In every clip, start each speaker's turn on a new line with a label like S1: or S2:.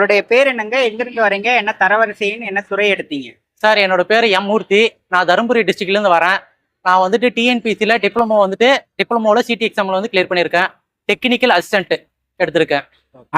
S1: உங்களுடைய பேர் என்னங்க? எங்கிருந்து வரீங்க? என்ன தரவரிசைன்னு என்ன துறை எடுத்தீங்க?
S2: சார் என்னோட பேர் எம் மூர்த்தி. நான் தருமபுரி டிஸ்ட்ரிக்ட்லேருந்து வரேன். நான் வந்துட்டு டிஎன்பிசியில் டிப்ளமோவில் சிடி எக்ஸாமில் வந்து கிளியர் பண்ணியிருக்கேன். டெக்னிக்கல் அசிஸ்டன்ட் எடுத்திருக்கேன்.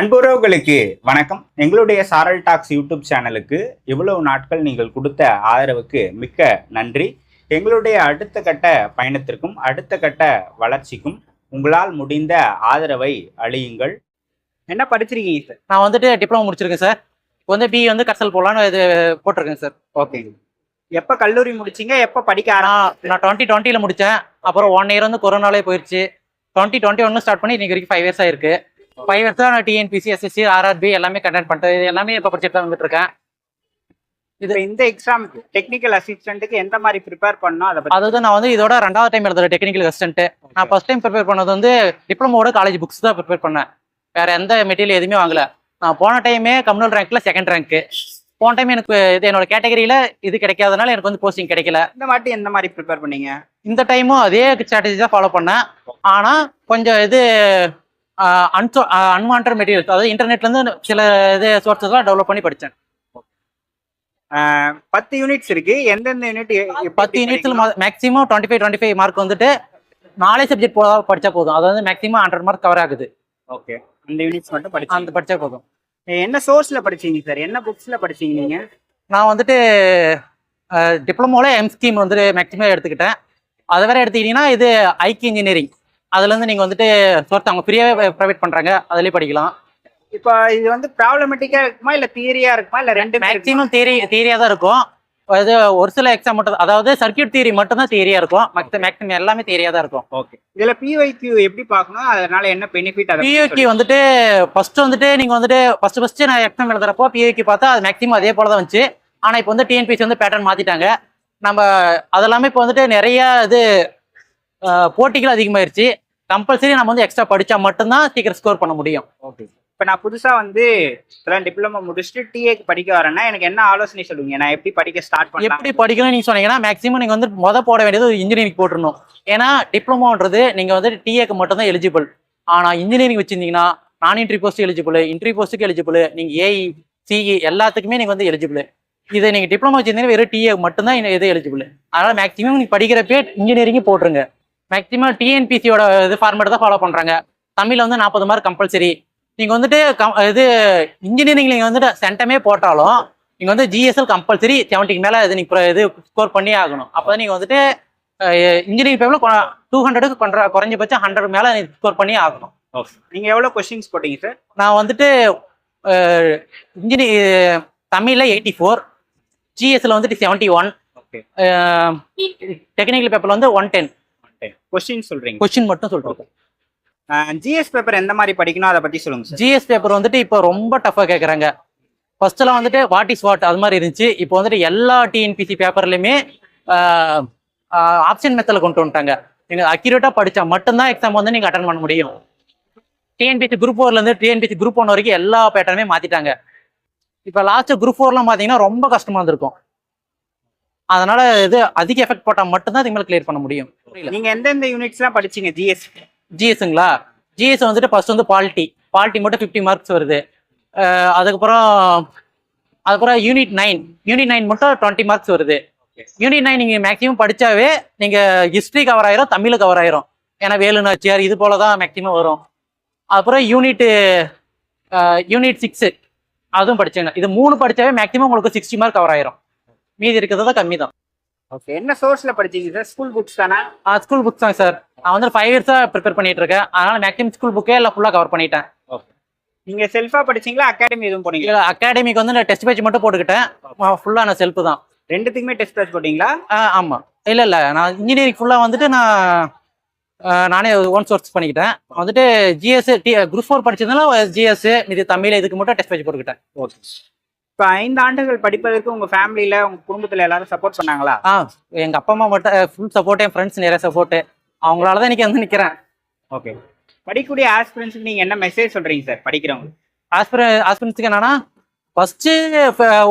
S1: அன்புறவுகளுக்கு வணக்கம். எங்களுடைய சாரல் டாக்ஸ் யூடியூப் சேனலுக்கு இவ்வளவு நாட்கள் நீங்கள் கொடுத்த ஆதரவுக்கு மிக்க நன்றி. எங்களுடைய அடுத்த கட்ட பயணத்திற்கும் அடுத்த கட்ட வளர்ச்சிக்கும் உங்களால் முடிந்த ஆதரவை அளியுங்கள். என்ன படிச்சிருக்கீங்க சார்?
S2: நான் வந்துட்டு டிப்ளமோ முடிச்சிருக்கேன் சார். இப்போ வந்து பிஇ வந்து கர்சல் போகலான்னு இது போட்டிருக்கேன் சார்.
S1: ஓகேங்க. எப்போ கல்லூரி முடிச்சிங்க? எப்போ படிக்க
S2: நான் 2020 முடித்தேன். அப்புறம் 1 இயர் வந்து கொரோனாலே போயிடுச்சு. 2021 ஸ்டார்ட் பண்ணி இன்னைக்கு வரைக்கும் 5 இயர்ஸ் ஆயிருக்கு. 5 இயர்ஸ் தான் நான் டிஎன்பிசி, எஸ்எஸ்சி, ஆர்ஆர்பி எல்லாமே கண்டக்ட் பண்ணிட்டேன். இது எல்லாமே இப்போ படிச்சுட்டு தான் வந்துட்டு இருக்கேன்.
S1: இது இந்த எக்ஸாமுக்கு டெக்னிக்கல் அசிஸ்டன்ட்டுக்கு எந்த மாதிரி ப்ரிப்பேர் பண்ணணும் அதை பற்றி?
S2: அதாவது நான் வந்து இதோட 2வது டைம் எழுதுறேன் டெக்னிக்கல் அசிஸ்டன்ட். நான் ஃபர்ஸ்ட் டைம் ப்ரிப்பேர் பண்ணது வந்து டிப்ளமோட காலேஜ் புக்ஸ் தான் ப்ரிப்பேர் பண்ணேன். வேற எந்த மெட்டீரியல் எதுவுமே வாங்கல. நான் போன டைமே கம்யூனல் ரேங்க்ல 2nd ரேங்க். போன டைம் எனக்கு இது என்னோட கேட்டகரியில இது கிடைக்காதனால எனக்கு வந்து போஸ்டிங் கிடைக்கல.
S1: இந்த வாட்டி எந்த மாதிரி ப்ரிப்பேர் பண்ணீங்க?
S2: இந்த டைமும் அதே ஸ்ட்ராட்டஜி தான் ஃபாலோ பண்ணேன். ஆனா கொஞ்சம் இது அன்வான்ட் மெட்டீரியல்ஸ், அதாவது இன்டர்நெட்ல இருந்து சில இது சோர்ஸஸ்லாம் டெவலப் பண்ணி படித்தேன்.
S1: 10 யூனிட்ஸ் இருக்கு. எந்தெந்த யூனிட்?
S2: 10 யூனிட்ஸ்ல மேக்ஸிமம் 25 மார்க் வந்துட்டு 4 சப்ஜெக்ட் படிச்சா போதும். அதாவது மேக்ஸிமம் 100 மார்க் கவர் ஆகுது.
S1: ஓகே, அந்த யூனிட்ஸ் மட்டும்
S2: படிச்சா போதும்.
S1: என்ன சோர்ஸ்ல படிச்சீங்க சார்? என்ன புக்ஸ்ல படிச்சீங்க நீங்க?
S2: நான் வந்துட்டு டிப்ளமோல எம்ஸ்கீம் வந்து மேக்ஸிமம் எடுத்துக்கிட்டேன். அதை வேற எடுத்துக்கிட்டீங்கன்னா இது ஐக்கி இன்ஜினியரிங், அதுல இருந்து நீங்க வந்துட்டு சோர்ஸ் அவங்க ஃப்ரீயாவே ப்ரொவைட் பண்றாங்க, அதுலயே படிக்கலாம்.
S1: இப்போ இது வந்து ப்ராப்ளமேட்டிக்கா இருக்குமா இல்ல தியரியா இருக்குமா இல்ல ரெண்டு?
S2: மேக்ஸிமம் தியரியா தான் இருக்கும். அது ஒரு சில எக்ஸாம் மட்டும், அதாவது சர்க்யூட் தியரி மட்டும் தான் தியரியா இருக்கும். மேக்ஸிமம் எல்லாமே தியரியா தான் இருக்கும்.
S1: ஓகே. இதுல பிஒய்க்யூ எப்படி பார்க்கணும்? அதனால என்ன பெனிஃபிட்?
S2: பிஒய்க்யூ வந்துட்டு ஃபர்ஸ்ட் வந்துட்டு நீங்க வந்துட்டு ஃபர்ஸ்ட் நான் எக்ஸாம் எழுதுறப்போ பிஒய்க்யூ பார்த்தா அது மேக்ஸிமம் அதே போல தான் வந்துச்சு. ஆனா இப்போ வந்து டிஎன்பிசி வந்து பேட்டர்ன் மாத்திட்டாங்க. நம்ம அதெல்லாமே இப்போ வந்துட்டு நிறைய இது போட்டிகள் அதிகமாயிருச்சு. கம்பல்சரி நம்ம வந்து எக்ஸ்ட்ரா படிச்சா மட்டும்தான் சீக்கிரம் ஸ்கோர் பண்ண முடியும்.
S1: ஓகே. இப்போ நான் புதுசா வந்து டிப்ளமோ முடிச்சுட்டு டிஏக்கு படிக்க வரேன்னா எனக்கு என்ன ஆலோசனை சொல்லுவீங்க? நான் எப்படி படிக்க ஸ்டார்ட் பண்ணலாம்?
S2: எப்படி படிக்கணும்னு நீங்க சொன்னீங்கன்னா மேக்ஸிமம் நீங்க வந்து போட வேண்டியது ஒரு இன்ஜினியரிங் போட்டுருணும். ஏன்னா டிப்ளமோன்றது நீங்க வந்து டிஏக்கு மட்டும் தான் எலிஜிபிள். ஆனா இன்ஜினியரிங் வச்சிருந்தீங்கன்னா நான் என்ட்ரி போஸ்ட் எலிஜிபிள், இன்ட்ரி போஸ்ட்டுக்கு எலிஜிபிள், நீங்க ஏஇ சிஇ எல்லாத்துக்குமே நீங்க வந்து எலிஜிபிள். இதை நீங்க டிப்ளமோ வச்சிருந்தீங்கன்னா வெறும் டிஏ மட்டும் தான் இது எலிஜிபிள். அதனால மேக்ஸிமம் நீங்க படிக்கிறப்பே இன்ஜினியரிங் போட்டுருங்க. மேக்ஸிமம் டிஎன்பிசியோட இது ஃபார்மேட் தான் ஃபாலோ பண்றாங்க. தமிழ்ல வந்து 40 மார்க் கம்பல்சரி. நீங்க வந்துட்டு இது இன்ஜினியரிங் நீங்க வந்துட்டு சென்டமே போட்டாலும் நீங்க வந்து ஜிஎஸ்எல் கம்பல்சரி 70க்கு மேல இது நீங்க இது ஸ்கோர் பண்ணி ஆகணும். அப்பதான் நீங்க வந்துட்டு இன்ஜினியரிஙங் பேப்பர்ல 200க்கு குறைஞ்சபட்சம் 100 மேல ஸ்கோர் பண்ணி ஆகணும்.
S1: நீங்க எவ்வளவு கொஸ்டின்ஸ் போட்டீங்க சார்?
S2: நான் வந்துட்டு தமிழ்ல 84, ஜிஎஸ்ல வந்துட்டு 71, டெக்னிக்கல் பேப்பர்ல வந்து 110.
S1: கொஸ்டின் சொல்றீங்க?
S2: கொஸ்டின் மட்டும் சொல்றேன்.
S1: ஜிஎஸ் பேப்பர் எந்த மாதிரி படிக்கணும் அதை பத்தி சொல்லுங்க சார்.
S2: ஜிஎஸ் பேப்பர் வந்துட்டு இப்போ ரொம்ப டஃபா கேட்குறாங்க. ஃபர்ஸ்ட்லாம் வந்துட்டு வாட் இஸ் வாட் அது மாதிரி இருந்துச்சு. இப்போ வந்துட்டு எல்லா டிஎன்பிசி பேப்பர்லையுமே ஆப்ஷன் மெத்தடில் கொண்டு வந்துட்டாங்க. நீங்கள் அக்யூரேட்டா படிச்சா மட்டும்தான் எக்ஸாம் வந்து நீங்க அட்டன் பண்ண முடியும். டிஎன்பிசி குரூப் 4ல இருந்து டிஎன்பிசி குரூப் 1 வரைக்கும் எல்லா பேட்டர்னுமே மாத்திட்டாங்க. இப்போ லாஸ்ட் குரூப் 4லாம் பாத்தீங்கன்னா ரொம்ப கஷ்டமா இருந்திருக்கும். அதனால இது அதிக எஃபெக்ட் போட்டா மட்டும்தான் இதுக்கு மேலே கிளியர் பண்ண முடியும்.
S1: நீங்க எந்தெந்த யூனிட்ஸ்லாம் படிச்சீங்க ஜிஎஸ்?
S2: ஜிஎஸ்ங்களா? ஜிஎஸ் வந்துட்டு ஃபர்ஸ்ட் வந்து பாலிட்டி மட்டும் 50 மார்க்ஸ் வருது. அதுக்கப்புறம் யூனிட் 9 மட்டும் 20 மார்க்ஸ் வருது. யூனிட் 9 நீங்க மேக்ஸிமம் படிச்சாவே நீங்க ஹிஸ்டரி கவர் ஆயிரும், தமிழ் கவர் ஆயிரும். ஏன்னா வேலு நாச்சியார் இது போலதான் மேக்ஸிமம் வரும். அப்புறம் யூனிட் 6 அதுவும் படிச்சாங்க. இது 3 படிச்சாவே மேக்ஸிமம் உங்களுக்கு 60 மார்க் கவர் ஆயிரும். மீதி இருக்கிறது தான் கம்மி தான்.
S1: ஓகே. என்ன சோர்ஸ்ல படிச்சீங்க சார்? ஸ்கூல் புக்ஸ் தானே?
S2: ஸ்கூல் புக்ஸ் தான் சார். நான் வந்து 5 இயர்ஸா ப்ரிப்பேர் பண்ணிட்டு இருக்கேன். அதனால மேக்ஸிமம் ஸ்கூல் புக்கே எல்லாம் ஃபுல்லா கவர் பண்ணிட்டேன்.
S1: ஓகே. நீங்க செல்ஃபா படிச்சீங்களா அகாடமி எதுவும் போனீங்களா?
S2: அகாடமிக்கு வந்து நான் டெஸ்ட் பேட்ச் மட்டும் போட்டுக்கிட்டேன். ஃபுல்லா நான் செல்ஃப் தான்.
S1: ரெண்டுத்துக்குமே டெஸ்ட் பேட்ச் போட்டீங்களா?
S2: ஆமா. இல்ல நான் இன்ஜினியரிங் ஃபுல்லா வந்துட்டு நானே ஓன் சோர்ஸ் பண்ணிக்கிட்டேன். வந்துட்டு ஜிஎஸ் குரூப் 4 படிச்சதுனால ஜிஎஸ் இது தமிழ் இதுக்கு மட்டும் டெஸ்ட் பேட்ச் போட்டுக்கிட்டேன்.
S1: ஓகே. இப்போ 5 ஆண்டுகள் படிப்பதற்கு உங்க ஃபேமிலியில உங்க குடும்பத்துல எல்லாரும் சப்போர்ட் பண்ணாங்களா?
S2: எங்க அப்பா அம்மா மட்டும் ஃபுல் சப்போர்ட், என் ஃப்ரெண்ட்ஸ் நிறைய சப்போர்ட். அவங்களால தான் இன்னைக்கு வந்து நிக்கிறேன்.
S1: ஓகே. படிக்கக்கூடிய ஆஸ்பிரன்ஸ்க்கு நீங்க என்ன மெசேஜ் சொல்றீங்க சார் படிக்கிறவங்க?
S2: ஆஸ்பிரன்ஸ்க்கு என்னன்னா ஃபர்ஸ்ட்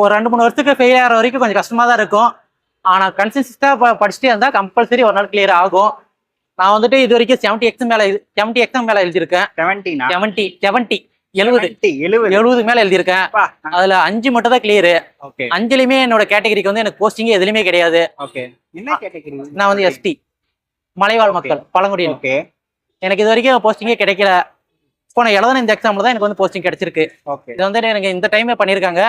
S2: ஒரு 2-3 வருஷத்துக்கு ஃபெயில் ஆகிற வரைக்கும் கொஞ்சம் கஷ்டமா தான் இருக்கும். ஆனா கன்சிஸ்டன்டா படிச்சுட்டே இருந்தா கம்பல்சரி ஒரு நாள் கிளியர் ஆகும். நான் வந்துட்டு இது வரைக்கும் 70 எக்ஸாம் மேல எழுதியிருக்கேன்.
S1: 70
S2: 70 70 மேல எழுதியிருக்கேன். அதுல 5 மட்டும் தான் கிளியர். 5லயுமே என்னோட கேட்டகரிக்கு வந்து எனக்கு போஸ்டிங் எதுலயுமே கிடையாது.
S1: என்ன கேட்டகரி?
S2: நான் வந்து எஸ்டி, மலைவாழ் மக்கள், பழங்குடியினர். எனக்கு இது வரைக்கும் போஸ்டிங்கே கிடைக்கல. இப்போ நான் எழுதின இந்த எக்ஸாம்ல தான் எனக்கு வந்து போஸ்டிங் கிடைச்சிருக்கு. இது வந்து எனக்கு இந்த டைமே பண்ணியிருக்காங்க.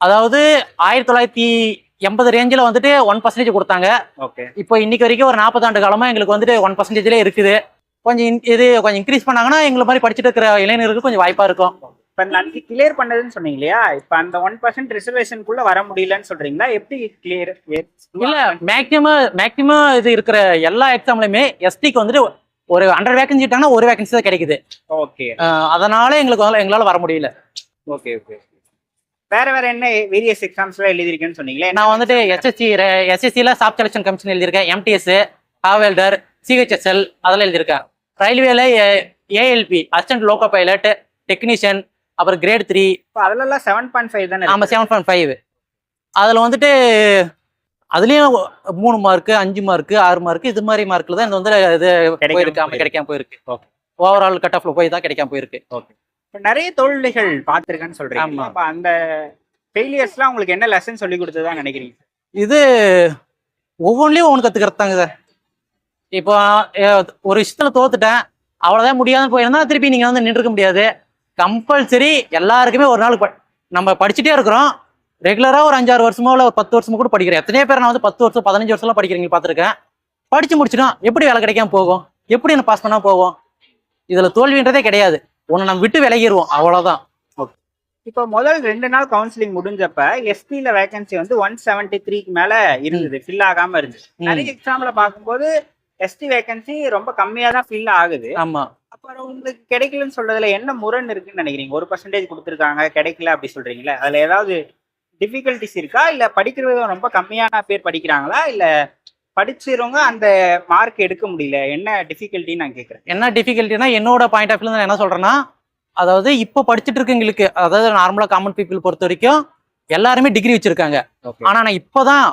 S2: அதாவது 1980 ரேஞ்சில் வந்துட்டு 1% கொடுத்தாங்க. இப்போ இன்னைக்கு வரைக்கும் ஒரு 40 ஆண்டு காலமா எங்களுக்கு வந்துட்டு 1%லே இருக்குது. கொஞ்சம் கொஞ்சம் இன்க்ரீஸ் பண்ணாங்கன்னா எங்களை மாதிரி படிச்சுட்டு இருக்கிற இளைஞர்களுக்கு கொஞ்சம் வாய்ப்பா இருக்கும்.
S1: இப்ப நன்றி கிளியர் பண்ணதுன்னு சொன்னீங்க இல்லையா? இப்ப அந்த 1% ரிசர்வேஷனுக்குள்ள வர முடியலன்னு சொல்றீங்களா? எப்படி கிளியர்?
S2: இல்ல, மேக்சிமம் இது இருக்கிற எல்லா எக்ஸாம்லயுமே எஸ்டிக்கு வந்துட்டு ஒரு 100 வேகன்சி விட்டாங்கன்னா ஒரு வேகன்சி தான் கிடைக்குது. அதனால எங்களால வர முடியல.
S1: வேற என்ன வேரியஸ் எக்ஸாம்ஸ்ல எழுதிருக்கேன்னு சொன்னீங்களே?
S2: நான் வந்துட்டு எஸ்எஸ்சில ஸ்டாஃப் செலக்ஷன் கமிஷன் எழுதியிருக்கேன், எம்டிஎஸ், ஹாவெல்டர், சிஹெச்எஸ்எல் அதெல்லாம் எழுதியிருக்கேன். ரயில்வேல ALP, assistant loco pilot, technician, அப்புறம் கிரேட் 3.
S1: அதெல்லாம் 7.5 தானே?
S2: ஆமா, 7.5. அதுல வந்துட்டு அதுலயும் 3 மார்க், 5 மார்க், 6 மார்க் இது மாதிரி மார்க்ல தான் வந்து இது போயிருக்கு. கிடைக்காம போயிருக்கு. ஓவரால் கட் ஆஃப்ல போய் தான் கிடைக்காம போயிருக்கு.
S1: நிறைய தோல்விகள் பார்த்திருக்கேன்னு சொல்றீங்க. அப்ப அந்த ஃபெயிலியர்ஸ்லாம் உங்களுக்கு என்ன லெசன் சொல்லி கொடுத்ததா நினைக்கிறீங்க?
S2: இது ஒவ்வொன்றிலையும் ஒன்று கத்துக்கிறது தாங்க சார். இப்போ ஒரு விஷயத்துல தோத்துட்டேன், அவ்வளவுதான் முடியாதுன்னு போயிருந்தா திருப்பி நீங்க வந்து நின்றுக்க முடியாது. கம்பல்சரி எல்லாருக்குமே ஒரு நாள் நம்ம படிச்சுட்டே இருக்கிறோம். ரெகுலரா ஒரு 5-6 வருஷமோ இல்லை ஒரு 10 வருஷமோ கூட படிக்கிறேன். எத்தனையோ பேர் நான் வந்து 10 வருஷம் 15 வருஷம்லாம் படிக்கிறீங்க பார்த்துருக்கேன். படிச்சு முடிச்சிடும் எப்படி வேலை கிடைக்காம போகும், எப்படி என்ன பாஸ் பண்ணா போகும்? இதுல தோல்வின்றதே கிடையாது. ஒன்னு நம்ம விட்டு விலகிடுவோம், அவ்வளவுதான்.
S1: இப்போ முதல் 2 நாள் கவுன்சிலிங் முடிஞ்சப்ப எஸ்டில வேகன்சி வந்து 173க்கு மேல இருந்தது, ஃபில் ஆகாம இருந்துச்சு. நிறைய எக்ஸாம்ல பார்க்கும்போது எஸ்டி வேகன்சி ரொம்ப கம்மியா தான் ஃபில் ஆகுது.
S2: ஆமா.
S1: அப்புறம் உங்களுக்கு கிடைக்கலன்னு சொல்றதுல என்ன முரண் இருக்குன்னு நினைக்கிறீங்க? 1% கொடுத்துருக்காங்க, கிடைக்கல அப்படி சொல்றீங்களா? அதுல ஏதாவது டிஃபிகல்டிஸ் இருக்கா? இல்ல படிக்கிறது ரொம்ப கம்மியான பேர் படிக்கிறாங்களா? இல்ல படிச்சிருவங்க அந்த மார்க் எடுக்க முடியல? என்ன டிஃபிகல்ட்டின்னு நான் கேட்குறேன்.
S2: என்ன டிஃபிகல்ட்டினா என்னோட பாயிண்ட் ஆஃப் வியூல நான் என்ன சொல்றேன்னா, அதாவது இப்போ படிச்சுட்டு இருக்கவங்களுக்கு, அதாவது நார்மலா காமன் பீப்புள் பொறுத்த வரைக்கும் எல்லாருமே டிகிரி வச்சிருக்காங்க. ஆனா நான் இப்போதான்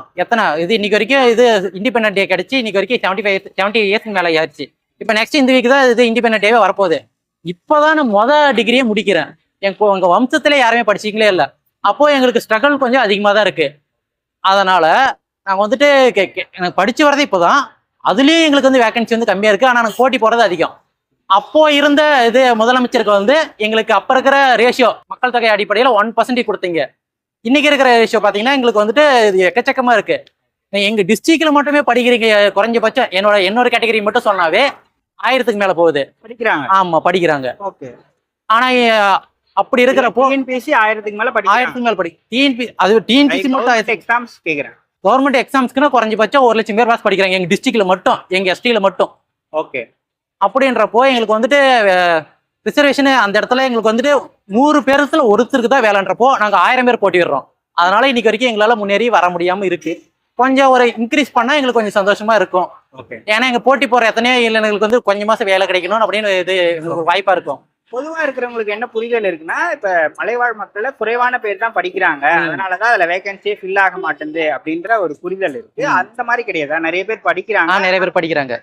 S2: இது இன்னைக்கு வரைக்கும் இது இண்டிபெண்டன்ட் டே கிடைச்சி இன்னைக்கு வரைக்கும் 70 இயர்ஸ்க்கு மேல ஆயிடுச்சு. இப்போ நெக்ஸ்ட் இந்த வீக் தான் இது இண்டிபெண்டன்ட் டேவே வரப்போகுது. இப்போதான் நான் டிகிரியே முடிக்கிறேன். எங்க வம்சத்திலே யாருமே படிச்சிங்களே இல்லை. அப்போ எங்களுக்கு ஸ்ட்ரகிள் கொஞ்சம் அதிகமாக தான் இருக்கு. அதனால நாங்கள் வந்துட்டு எனக்கு படிச்சு வரதே இப்போதான். அதுலேயும் எங்களுக்கு வந்து வேகன்சி வந்து கம்மியாக இருக்கு. ஆனால் எனக்கு போட்டி போடுறது அதிகம். அப்போ இருந்த இது முதலமைச்சருக்கு வந்து எங்களுக்கு அப்போ இருக்கிற ரேஷியோ மக்கள் தொகை அடிப்படையில் 1% கொடுத்தீங்க. இன்னைக்கு இருக்கிற ரேஷியோ பார்த்தீங்கன்னா எங்களுக்கு வந்துட்டு இது எக்கச்சக்கமாக இருக்கு. எங்க டிஸ்ட்ரிக்ட்ல மட்டுமே படிக்கிறீங்க குறைஞ்சபட்சம் என்னோட கேட்டகரி மட்டும் சொன்னாவே 1000க்கு மேல போகுது படிக்கிறாங்க. ஆமா படிக்கிறாங்க. ஆனா அப்படி இருக்கிறப்போ
S1: டிஎன்பிஎஸ்சி 1000க்கு மேல
S2: டிஎன்பிஎஸ்சி மட்டும்
S1: எக்ஸாம்ஸ் கேக்குறேன்.
S2: கவர்மெண்ட் எக்ஸாம்ஸ்க்குன்னா குறைஞ்சபட்சம் 1 லட்சம் பேர் பாஸ் படிக்கிறாங்க எங்க டிஸ்ட்ரிக்ட்ல மட்டும், எங்க எஸ்டில மட்டும். அப்படின்றப்போ எங்களுக்கு வந்துட்டு ரிசர்வேஷன் அந்த இடத்துல எங்களுக்கு வந்துட்டு 100 பேர்த்துல ஒருத்தருக்கு தான் வேலைன்றப்போ நாங்க 1000 பேர் போட்டிடுறோம். அதனால இன்னைக்கு வரைக்கும் எங்களால முன்னேறி வர முடியாம இருக்கு. கொஞ்சம் ஒரு இன்க்ரீஸ் பண்ணா எங்களுக்கு கொஞ்சம் சந்தோஷமா இருக்கும். ஏன்னா எங்க போட்டி போற எத்தனையோ இளைஞர்களுக்கு வந்து கொஞ்ச மாசம் வேலை கிடைக்கணும் அப்படின்னு இது எங்களுக்கு வாய்ப்பா இருக்கும்.
S1: பொதுவா இருக்கிறவங்களுக்கு என்ன புரிதல் இருக்குன்னா, இப்ப மலைவாழ் மக்கள்ல குறைவான பேர் தான் படிக்கிறாங்க, அதனாலதான் அதுல வேகன்சியே ஃபில் ஆக மாட்டேங்குது அப்படின்ற ஒரு புரிதல் இருக்கு. அந்த மாதிரி கிடையாது, நிறைய பேர் படிக்கிறாங்க.
S2: நிறைய பேர் படிக்கிறாங்க,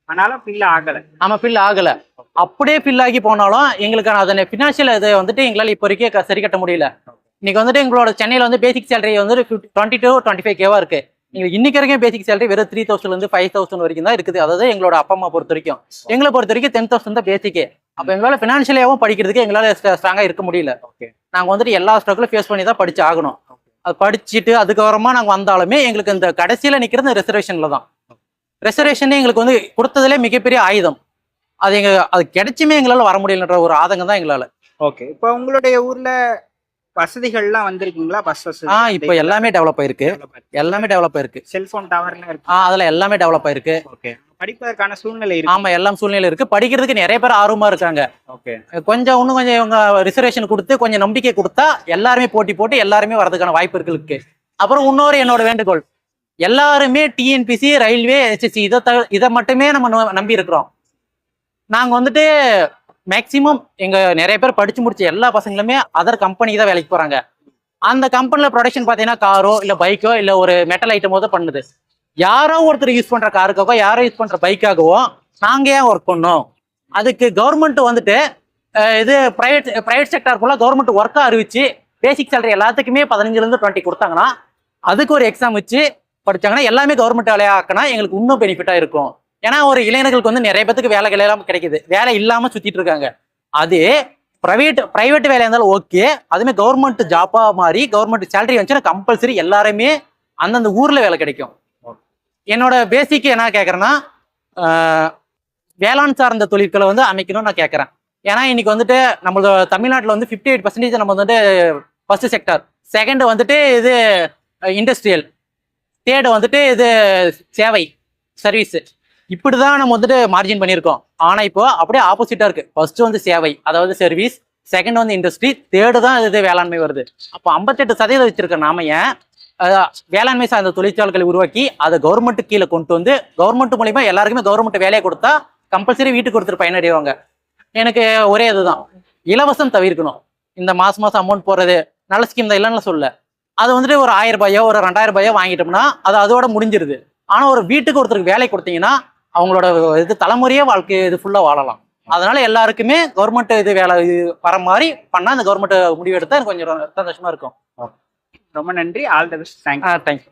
S1: ஆனாலும் ஃபில் ஆகல.
S2: ஆமா, ஃபில் ஆகல. அப்படியே ஃபில் ஆகி போனாலும் எங்களுக்கு அதனை பினான்சியல் இதை வந்துட்டு எங்களால் இப்போ வரைக்கும் சரி கட்ட முடியல. இன்னைக்கு வந்துட்டு எங்களோட சென்னையில வந்து பேசிக் சேலரி வந்து 20 to 25K இருக்கு. நீங்க இன்னைக்கு வரைக்கும் பேசிக் சேலரி வெறும் 3000 இருந்து 5000 வரைக்கும் தான் இருக்குது. அதாவது எங்களோட அப்பா அம்மா பொறுத்த வரைக்கும். எங்களை பொறுத்த வரைக்கும் 10,000 தான் பேசிக்கே. அப்ப எங்களால பினான்சியலாவும் படிக்கிறதுக்கு எங்களால ஸ்ட்ராங்கா இருக்க முடியல. நாங்க வந்துட்டு எல்லா ஸ்ட்ரகிளும் ஃபேஸ் பண்ணி தான் படிச்சு ஆகணும். அது படிச்சுட்டு அதுக்கப்புறமா நாங்க வந்தாலுமே எங்களுக்கு இந்த கடைசியில நிக்கிறது ரிசர்வேஷன்ல தான். ரிசர்வேஷன் எங்களுக்கு வந்து கொடுத்ததுல மிகப்பெரிய ஆயுதம். அது கிடைச்சுமே எங்களால வர முடியலன்ற ஒரு ஆதங்கம் தான் எங்களால.
S1: இப்போ உங்களுடைய ஊர்ல வசதிகள்லாம் வந்திருக்குங்களா? பஸ் வசதி
S2: இப்போ எல்லாமே டெவலப் ஆயிருக்கு.
S1: செல்போன் டவர்லாம் இருக்கு.
S2: அதுல எல்லாமே டெவலப் ஆயிருக்கு.
S1: படிப்பதற்கான சூழ்நிலை இருக்கு.
S2: ஆமா, எல்லாம் சூழ்நிலை இருக்கு. படிக்கிறதுக்கு நிறைய பேர் ஆர்வமா இருக்காங்க. இன்னும் கொஞ்சம் இவங்க ரிசர்வேஷன் கொடுத்து கொஞ்சம் நம்பிக்கை கொடுத்தா எல்லாருமே போட்டி போட்டு எல்லாருமே வரதுக்கான வாய்ப்பு இருக்கு. அப்புறம் இன்னொரு என்னோட வேண்டுகோள், எல்லாருமே டிஎன்பிசி, ரயில்வே, எஸ்எஸ்சி இதை மட்டுமே நம்ம நம்பி இருக்கிறோம். நாங்க வந்துட்டு மேக்சிமம் எங்க நிறைய பேர் படிச்சு முடிச்ச எல்லா பசங்களுமே அதர் கம்பெனிக்கு தான் வேலைக்கு போறாங்க. அந்த கம்பெனில ப்ரொடக்ஷன் பாத்தீங்கன்னா காரோ இல்ல பைக்கோ இல்ல ஒரு மெட்டல் ஐட்டமோ தான் பண்ணுது. யாரோ ஒருத்தர் யூஸ் பண்ற காருக்காகவோ யாரோ யூஸ் பண்ற பைக்காகவோ நாங்க ஏன் ஒர்க் பண்ணோம்? அதுக்கு கவர்மெண்ட் வந்துட்டு இது பிரைவேட் செக்டார் ஃபுல்லாக கவர்மெண்ட் ஒர்க்காக அறிவிச்சு பேசிக் சேலரி எல்லாத்துக்குமே 15லேருந்து 20 கொடுத்தாங்கன்னா அதுக்கு ஒரு எக்ஸாம் வச்சு படிச்சாங்கன்னா எல்லாமே கவர்மெண்ட் வேலையாக்கினா எங்களுக்கு இன்னும் பெனிஃபிட்டாக இருக்கும். ஏன்னா ஒரு இளைஞர்களுக்கு வந்து நிறைய பேத்துக்கு வேலைகள் எல்லாம் கிடைக்குது, வேலை இல்லாமல் சுற்றிட்டு இருக்காங்க. அது பிரைவேட் வேலையாக இருந்தாலும் ஓகே, அதுமே கவர்மெண்ட் ஜாப்பாக மாறி கவர்மெண்ட் சேலரி வந்துச்சுன்னா கம்பல்சரி எல்லாருமே அந்தந்த ஊரில் வேலை கிடைக்கும். என்னோட பேசிக் என்ன கேட்குறேன்னா வேளாண் சார்ந்த தொழில்களை வந்து அமைக்கணும்னு நான் கேட்குறேன். ஏன்னா இன்னைக்கு வந்துட்டு நம்மளோட தமிழ்நாட்டில் வந்து 58% நம்ம வந்துட்டு ஃபர்ஸ்ட் செக்டார், செகண்ட் வந்துட்டு இது இண்டஸ்ட்ரியல், தேர்டு வந்துட்டு இது சேவை சர்வீஸ், இப்படிதான் நம்ம வந்துட்டு மார்ஜின் பண்ணியிருக்கோம். ஆனால் இப்போ அப்படியே ஆப்போசிட்டாக இருக்கு. ஃபர்ஸ்ட் வந்து சேவை, அதாவது சர்வீஸ், செகண்ட் வந்து இண்டஸ்ட்ரி, தேர்டு தான் இது வேளாண்மை வருது. அப்போ 58% வச்சிருக்க நாம ஏன் வேளாண்மை சார்ந்த தொழிற்சாலைகளை உருவாக்கி அதை கவர்மெண்ட் கீழே கொண்டு வந்து கவர்மெண்ட் மூலியமா எல்லாருக்குமே கவர்மெண்ட் வேலையை கொடுத்தா கம்பல்சரி வீட்டுக்கு கொடுத்துட்டு பயனடைவாங்க. எனக்கு ஒரே இதுதான், இலவசம் தவிர்க்கணும். இந்த மாசம் அமௌண்ட் போறது நல்ல ஸ்கீம் தான், இல்லைன்னு சொல்ல. அது வந்துட்டு ஒரு 1000 ரூபாயோ ஒரு 2000 ரூபாயோ வாங்கிட்டோம்னா அது அதோட முடிஞ்சிருது. ஆனா ஒரு வீட்டுக்கு ஒருத்தருக்கு வேலை கொடுத்தீங்கன்னா அவங்களோட இது தலைமுறையே வாழ்க்கை இது ஃபுல்லா வாழலாம். அதனால எல்லாருக்குமே கவர்மெண்ட் இது வேலை இது வர மாதிரி பண்ணா இந்த கவர்மெண்ட் முடிவு எடுத்தா எனக்கு கொஞ்சம் சந்தோஷமா இருக்கும்.
S1: ரொம்ப நன்றி. All the best. Thank you.
S2: Thank you.